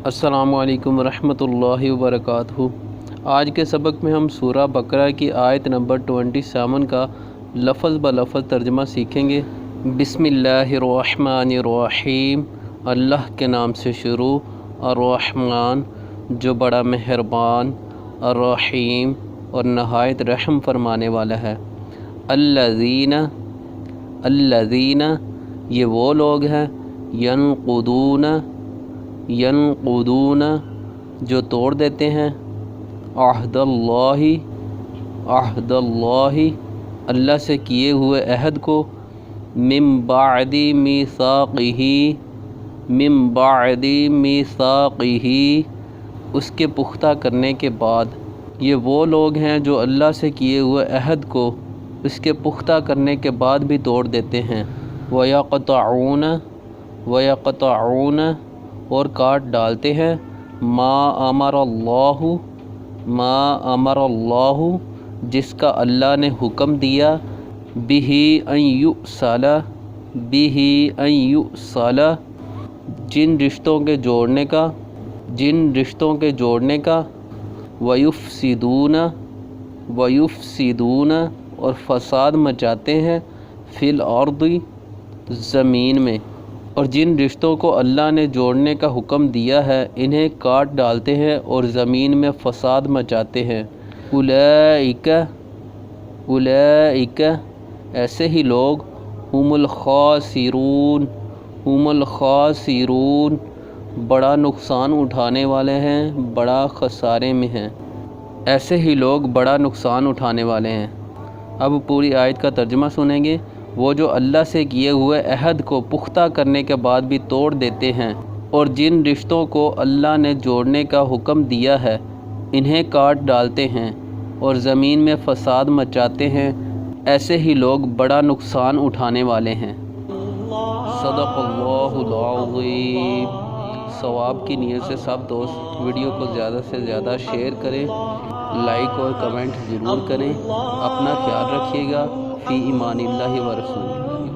السلام علیکم ورحمتہ اللہ وبرکاتہ۔ آج کے سبق میں ہم سورہ بقرہ کی آیت نمبر 27 کا لفظ بلفظ ترجمہ سیکھیں گے۔ بسم اللہ الرحمن الرحیم، اللہ کے نام سے شروع، الرحمن جو بڑا مہربان، الرحیم اور نہایت رحم فرمانے والا ہے۔ الذین یہ وہ لوگ ہیں، ینقضون جو توڑ دیتے ہیں، عہد اللہ اللہ سے کیے ہوئے عہد کو، من بعد میثاقہ اس کے پختہ کرنے کے بعد۔ یہ وہ لوگ ہیں جو اللہ سے کیے ہوئے عہد کو اس کے پختہ کرنے کے بعد بھی توڑ دیتے ہیں۔ وَيَقْطَعُونَ اور کاٹ ڈالتے ہیں، ما امر اللہ جس کا اللہ نے حکم دیا، بِهِ أَن يُؤْصَلَ جن رشتوں کے جوڑنے کا، وَيُفْسِدُونَ اور فساد مچاتے ہیں، فی الارض زمین میں، اور جن رشتوں کو اللہ نے جوڑنے کا حکم دیا ہے انہیں کاٹ ڈالتے ہیں اور زمین میں فساد مچاتے ہیں۔ اولئک ایسے ہی لوگ، ہم الخاسرون بڑا نقصان اٹھانے والے ہیں، بڑا خسارے میں ہیں۔ ایسے ہی لوگ بڑا نقصان اٹھانے والے ہیں۔ اب پوری آیت کا ترجمہ سنیں گے۔ وہ جو اللہ سے کیے ہوئے عہد کو پختہ کرنے کے بعد بھی توڑ دیتے ہیں اور جن رشتوں کو اللہ نے جوڑنے کا حکم دیا ہے انہیں کاٹ ڈالتے ہیں اور زمین میں فساد مچاتے ہیں، ایسے ہی لوگ بڑا نقصان اٹھانے والے ہیں۔ صدق اللہ العظیم۔ ثواب کی نیت سے سب دوست ویڈیو کو زیادہ سے زیادہ شیئر کریں، لائک اور کمنٹ ضرور کریں۔ اپنا خیال رکھیے گا۔ فی امان اللہ و رسول۔